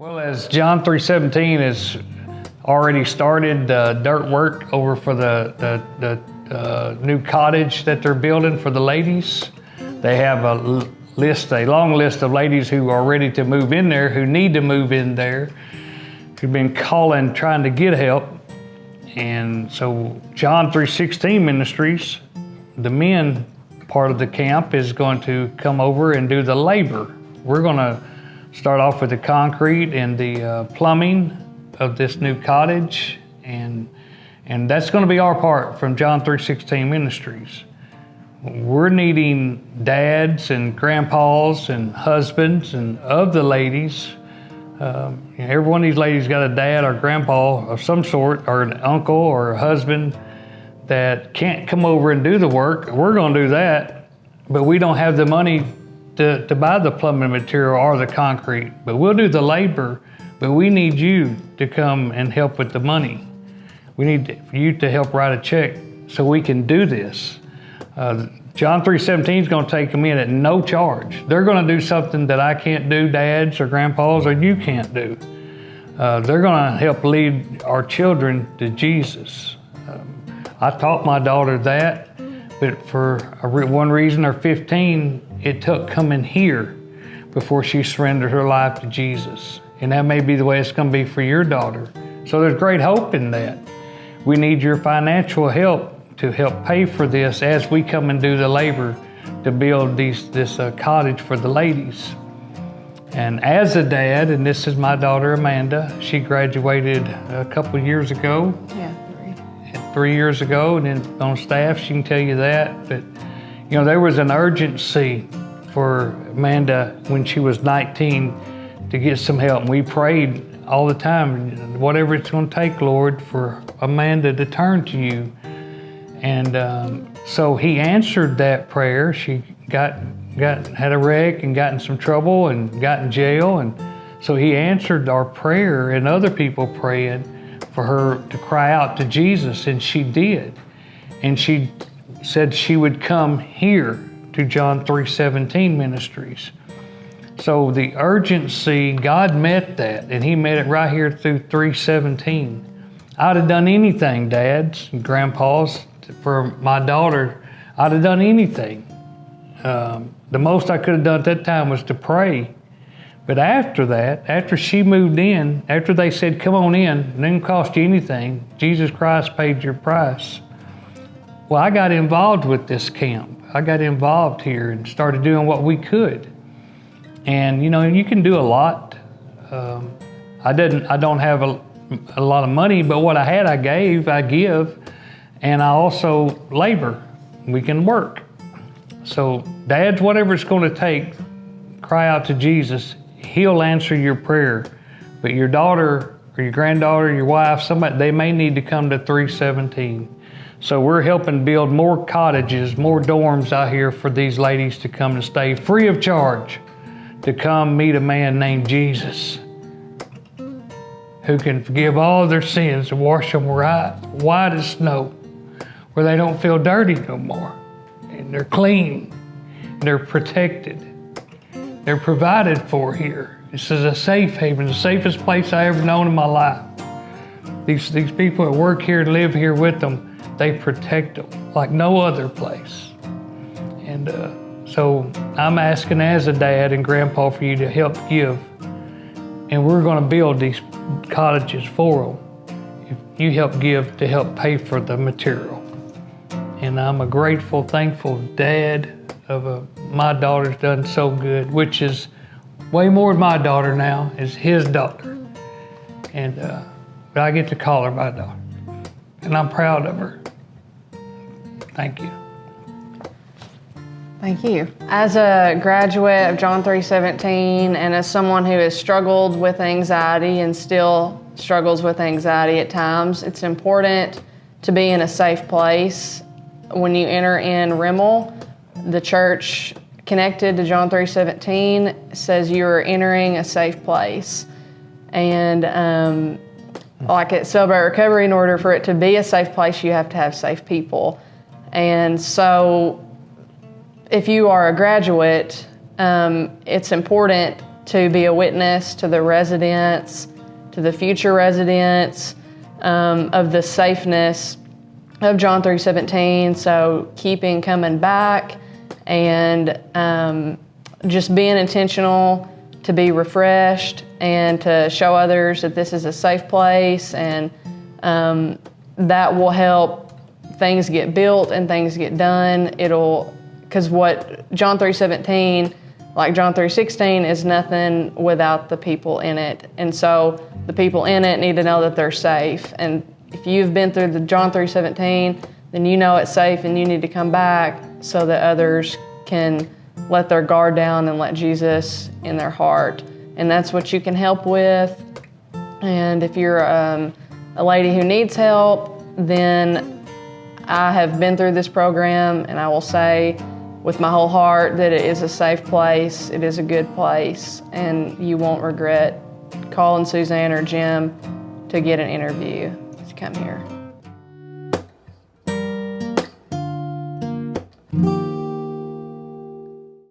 Well, as John 3:17 has already started dirt work over for the new cottage that they're building for the ladies. They have a long list of ladies who are ready to move in there, who need to move in there, who've been calling, trying to get help. And so John 3:16 Ministries, the men part of the camp, is going to come over and do the labor. We're going to start off with the concrete and the plumbing of this new cottage, and that's going to be our part from John 3:16 Ministries. We're needing dads and grandpas and husbands and of the ladies. Every one of these ladies got a dad or grandpa of some sort, or an uncle or a husband that can't come over and do the work. We're going to do that, but we don't have the money to buy the plumbing material or the concrete. But we'll do the labor, but we need you to come and help with the money. We need you to help write a check so we can do this. John 3:17 is going to take them in at no charge. They're going to do something that I can't do, dads or grandpas, or you can't do. They're going to help lead our children to Jesus. I taught my daughter that, but for one reason or 15, it took coming here before she surrendered her life to Jesus. And that may be the way it's going to be for your daughter. So there's great hope in that. We need your financial help to help pay for this as we come and do the labor to build this cottage for the ladies. And as a dad, and this is my daughter Amanda, she graduated a couple of years ago. Yeah, 3 years ago, and then on staff, she can tell you that. But there was an urgency for Amanda when she was 19 to get some help. And we prayed all the time, whatever it's going to take, Lord, for Amanda to turn to you. And so he answered that prayer. She had a wreck and got in some trouble and got in jail. And so he answered our prayer and other people praying for her to cry out to Jesus, and she did. And she said she would come here to John 3:17 Ministries. So the urgency, God met that, and he met it right here through 3:17. I'd have done anything, dads and grandpas, for my daughter. I'd have done anything. The most I could have done at that time was to pray. But after that, after she moved in, after they said, come on in, it didn't cost you anything, Jesus Christ paid your price. Well, I got involved with this camp. I got involved here and started doing what we could. And you can do a lot. I don't have a lot of money, but what I had, I give, and I also labor. We can work. So dads, whatever it's going to take, cry out to Jesus. He'll answer your prayer. But your daughter or your granddaughter, your wife, somebody, they may need to come to 3:17. So we're helping build more cottages, more dorms out here for these ladies to come and stay free of charge, to come meet a man named Jesus, who can forgive all their sins and wash them white as snow, where they don't feel dirty no more. And they're clean, and they're protected. They're provided for here. This is a safe haven, the safest place I ever known in my life. These people that work here and live here with them, they protect them like no other place. And so I'm asking as a dad and grandpa for you to help give. And we're going to build these cottages for them if you help give to help pay for the material. And I'm a grateful, thankful dad of my daughter's done so good, which is way more than my daughter now, is his daughter. And but I get to call her my daughter. And I'm proud of her. Thank you. Thank you. As a graduate of John 3:17 and as someone who has struggled with anxiety and still struggles with anxiety at times, it's important to be in a safe place. When you enter in Rimmel, the church connected to John 3:17 says you are entering a safe place. And like at Celebrate Recovery, in order for it to be a safe place, you have to have safe people. And so if you are a graduate, it's important to be a witness to the residents, to the future residents, of the safeness of John 3:17. So keeping coming back and just being intentional to be refreshed and to show others that this is a safe place, and that will help things get built and things get done. Because what John 3:17, like John 3:16, is nothing without the people in it. And so the people in it need to know that they're safe. And if you've been through the John 3:17, then you know it's safe and you need to come back so that others can let their guard down and let Jesus in their heart. And that's what you can help with. And if you're a lady who needs help, then I have been through this program, and I will say with my whole heart that it is a safe place, it is a good place, and you won't regret calling Suzanne or Jim to get an interview to come here.